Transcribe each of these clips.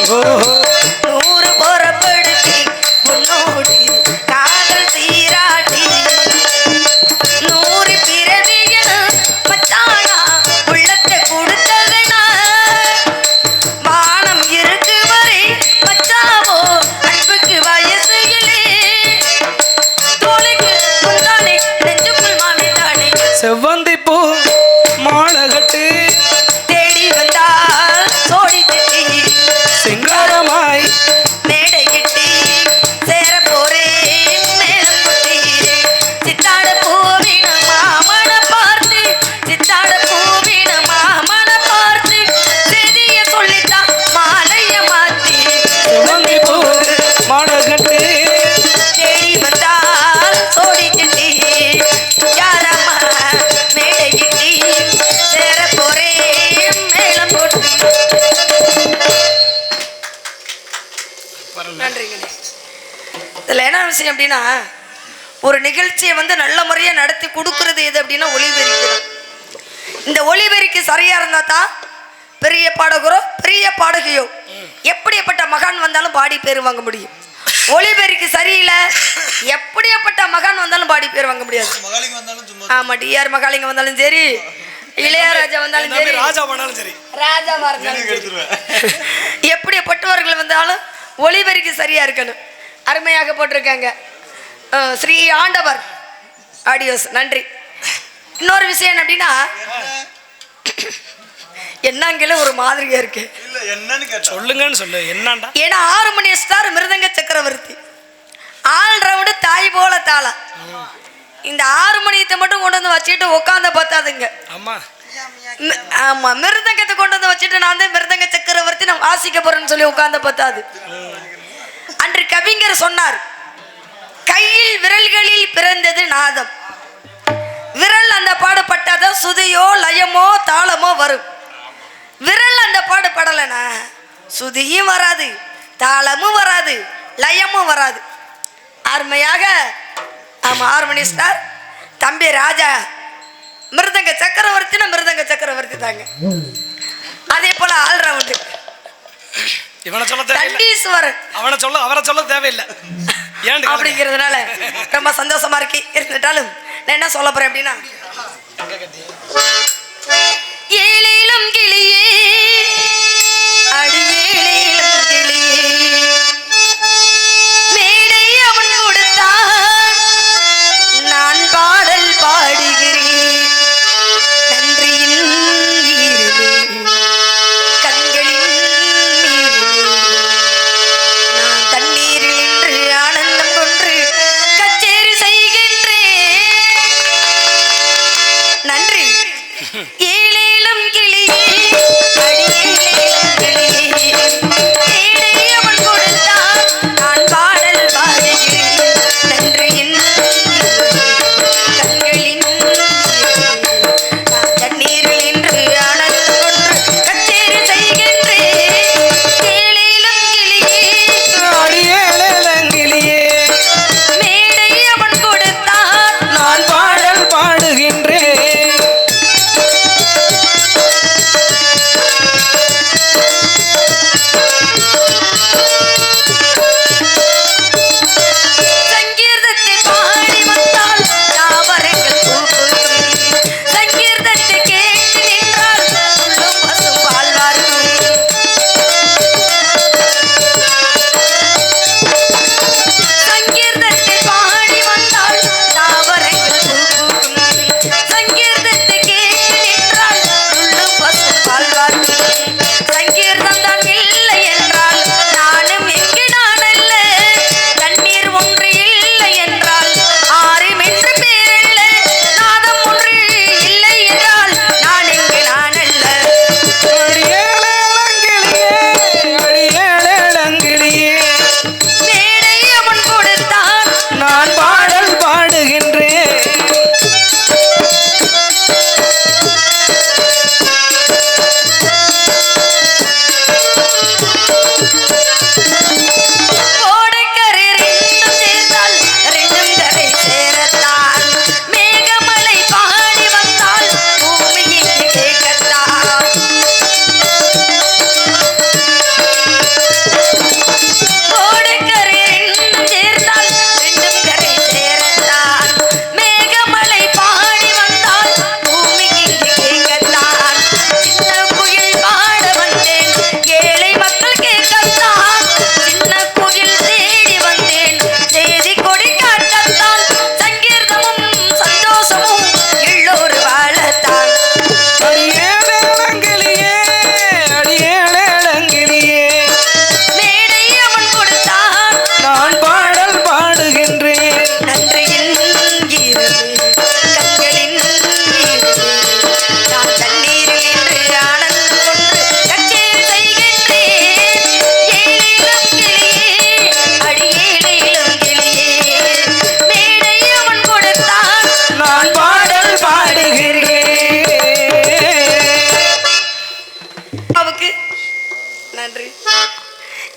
நூறு போறப்படுத்தி உன்னோடு காதல் தீராட்டி நூறு பிறவியன மச்சானா உள்ளத்தை கொடுத்ததுனா வானம் இருக்கு வரை மச்சாவோ அன்புக்கு வயசுகளே தோளுக்கு முந்தானே நெஞ்சுக்குள் மாமே தானே செவ்வந்தி பூ மாலகட்டு தேடி வந்தால் சோடி திட்டி சிங்காரமாய் மேடை கிட்டி சேர போறேன் மேலம் குட்டி சித்தாட பூவின மாமன பார்த்து சித்தாட பூவின மாமன பார்த்து செய்திய சொல்லித்தான் மாலைய மாத்தி செவ்வந்தி பூ மாலகட்டு தேடி வந்தால் சோடி திட்டி யாரம்மா மேடை கிட்டி சேர போறேன் மேலம் போட்டு நன்றிங்களே. இதில் என்ன விஷயம் அப்படின்னா ஒரு நிகழ்ச்சியை வந்து நல்ல முறையாக நடத்தி கொடுக்கறது எது அப்படின்னா ஒளிபெருக்கிறோம். இந்த ஒளிபெருக்கி சரியா இருந்தா தான் பெரிய பாடகரோ பெரிய பாடகையோ எப்படிப்பட்ட மகான் வந்தாலும் பாடி பேர் வாங்க முடியும். ஒளிபெருக்கி சரியில்லை எப்படியாப்பட்ட மகான் வந்தாலும் பாடி பேர் வாங்க முடியாது. ஆமா, டிஆர் மகாலிங்க வந்தாலும் சரி, இளையராஜா வந்தாலும் சரி, ராஜாவா இருந்தாலும் சரி, எப்படிப்பட்டவர்கள் வந்தாலும் ஒளிபெருக்கி சரியா இருக்கணும். அருமையாக போட்டிருக்காங்க ஸ்ரீ ஆண்டவர் ஆடியோஸ். நன்றி. இன்னொரு விஷயம் என்ன அப்படின்னா என்னங்கில ஒரு மாதிரியா இருக்கு. சொல்லுங்கன்னு சொல்லு என்னண்டா. ஏன்னா 6 மணி ஸ்டார் மிருதங்க சக்கரவர்த்தி ஆல்ரவுண்டு தாய் போல தாளம். இந்த 6 மணியத்தை மட்டும் கொண்டு வந்து வச்சுட்டு உட்காந்த பார்த்தாதுங்க. ஆமா ஆமா, மிருதங்கத்தை கொண்டு வந்து வச்சுட்டு நான் தான் மிருதங்க சக்கரவர்த்தி நான் வாசிக்க போறேன்னு சொல்லி உட்கார்ந்த பார்த்தாது. அன்று கவிஞர் சொன்னார், கையில் விரல்களில் பிறந்தது நாதம். விரல் அந்த பாடுபட்டாத சுதியோ லயமோ தாளமோ வரும். விரல் அந்த பாடுபடலைனா சுதியும் வராது, தாளமும் வராது, லயமும் வராது. அருமையாக ஆமா 6 மணி ஸ்டார் தம்பி ராஜா மிருதங்க சக்கரவர்த்தினா மிருதங்க சக்கரவர்த்தி தாங்க. அதே போல ஆல்ரவுண்டு இவனை சொல்ல தேவையில்லை, அவரை சொல்ல தேவையில்லை அப்படிங்கிறதுனால ரொம்ப சந்தோஷமா இருக்கு. இருந்துட்டாலும் நான் என்ன சொல்ல போறேன் அப்படின்னா ஏழேலம் கிளியே அடியேழேலம் கிளியே மேடை அவன் கொடுத்தான் நான் பாடல் பாடுகிறேன் நன்றியின் ஈரமே கண்களின் நீரமே நான் தண்ணீரில் நின்று ஆனந்தம் கொன்று கச்சேரி செய்கின்றேன். நன்றி. ஏழேலம் கிளியே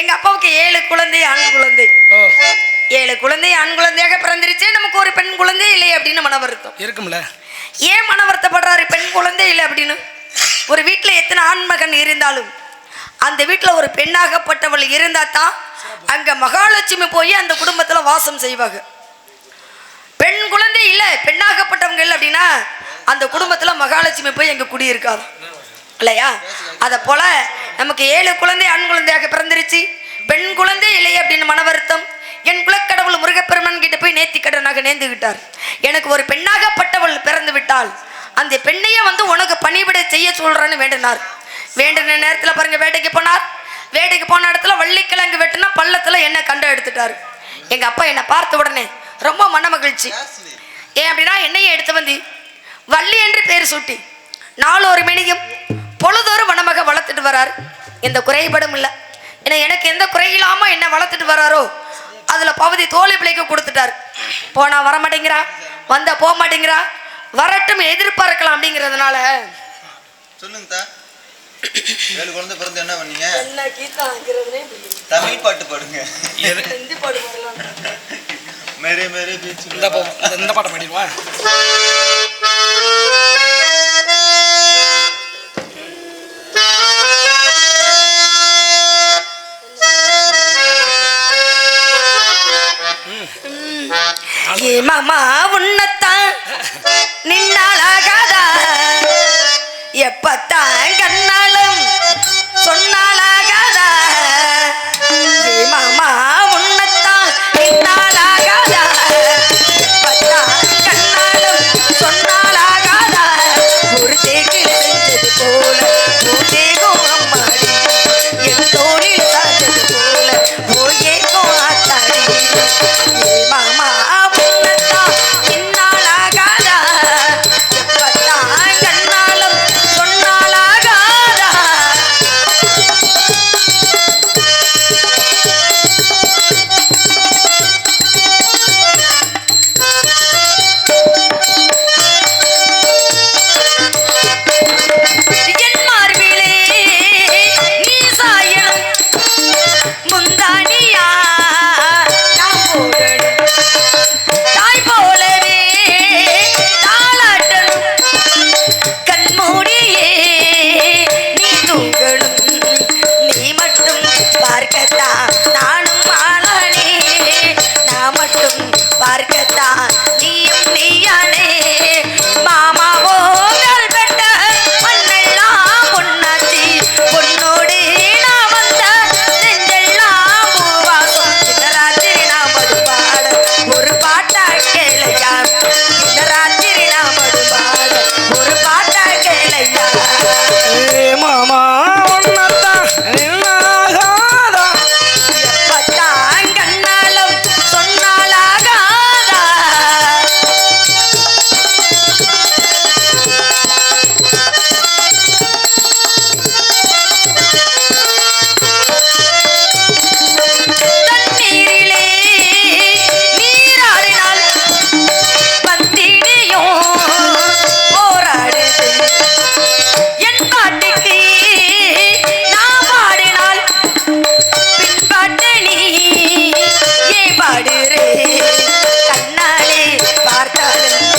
எங்க அப்பாவுக்கு 7 குழந்தை, ஆண் குழந்தை. ஓ 7 குழந்தை ஆண் குழந்தையாக பிறந்துருச்சு. நமக்கு ஒரு பெண் குழந்தை இல்லை அப்படின்னு மன வருத்தம் இருக்கும்ல. ஏன் மன வருத்தப்படுறாரு? பெண் குழந்தை இல்லை அப்படின்னு. ஒரு வீட்டில் எத்தனை ஆண் மகன் இருந்தாலும் அந்த வீட்டில் ஒரு பெண்ணாகப்பட்டவள் இருந்தா தான் அங்க மகாலட்சுமி போய் அந்த குடும்பத்துல வாசம் செய்வாங்க. பெண் குழந்தை இல்லை, பெண்ணாகப்பட்டவங்க இல்லை அப்படின்னா அந்த குடும்பத்துல மகாலட்சுமி போய் எங்க குடியிருக்காது இல்லையா? அதை போல நமக்கு 7 குழந்தை ஆண் குழந்தையாக பிறந்துருச்சு, பெண் குழந்தை இல்லை அப்படின்னு மன வருத்தம். என் குலக்கடவுள் முருகப்பெருமான் கிட்ட போய் நேர்த்தி கடனாக நேர்ந்துகிட்டார். எனக்கு ஒரு பெண்ணாகப்பட்டவள் பிறந்து விட்டால் அந்த பெண்ணையே வந்து உனக்கு பணிவிட செய்ய சொல்றான்னு வேண்டினார். வேண்டின நேரத்தில் பாருங்க வேட்டைக்கு போனார். வேட்டைக்கு போன இடத்துல வள்ளிக்கிழங்கு வெட்டுனா பள்ளத்துல என்ன கண்டு எடுத்துட்டாரு. எங்க அப்பா என்னை பார்த்த உடனே ரொம்ப மன மகிழ்ச்சி. ஏன் அப்படின்னா என்னையே எடுத்து வந்து வள்ளி என்று பேர் சூட்டி நாளொரு மணியும் பொழுதொரு மணமக வளர்த்துட்டு வராரு. எந்த குறைபாடும் இல்லை. ஏன்னா எனக்கு எந்த குறையில்லாம என்ன வளர்த்துட்டு வராரோ அதுல பகுதி தோழி பிள்ளைக்கு கொடுத்துட்டாரு. போனா வர மாட்டேங்கிறா, வந்தா போக மாட்டேங்கிறா, வரட்டும் எதிர்பார்க்கலாம் அப்படிங்கிறதுனால. சொல்லுங்க. 7 குழந்தை பிறந்து என்ன பண்ணீங்க? தமிழ் பாட்டு பாடுங்க. ஹிந்தி பாட்டு பாடலாம். மேரே மேரே பீச் இந்த பாட்டை பாடிடுவா. ஏ மாமா உன்னத்தான் நின்னாலாகாதா, எப்பத்தான் கண்ணாலும் சொன்னாலாகாதா. ஏ மாமா உன்னத்தான் நின்னாலாகாதா, எப்பத்தான் கண்ணாலும் சொன்னாலாகாதா. ஒரு தேக்கில் செஞ்சது போல தேகம் அம்மாடி, என் தோளில் சாஞ்சது போல ஓயேக்கும் ஆத்தாடி. ஏ மாமா உன்னத்தான் நின்னாலாகாதா, எப்பத்தான் கண்ணாலும் சொன்னாலாகாதா. என் மார்பிலே நீ சாயணும் முந்தானியா நான் போடணும், தாய் போலவே தாளாட்டணும், கண்மூடியே நீ தூங்கணும். நீ மட்டும் பார்க்கத்தான் நானும் ஆளானே, நான் மட்டும் பார்க்கத்தான் நீயும் நீயானே. மாமாவோ பெற்ற மண்ணெல்லாம் பொன்னாச்சி, பொன்னோடு நான் வந்த நெஞ்செல்லாம் பூவாசம். இந்த ராத்திரி நான் மடுபாட ஒரு பாட்டா கேளையா, இந்த ராத்திரி நான் மடுபாட ஒரு பாட்டா கேளையா. ஏ மாமா உன்னத்தான் நின்னாலாகாதா, எப்பத்தான் கண்ணாலும் சொன்னாலாகாதா. தண்ணீரிலே நீராடினால் பந்தினியும் போராடுது, என் பாட்டுக்கு நான் பாடினால் பின்பாட்டு நீ ஏன் பாடுறே. கண்ணாலே பார்த்தாலும்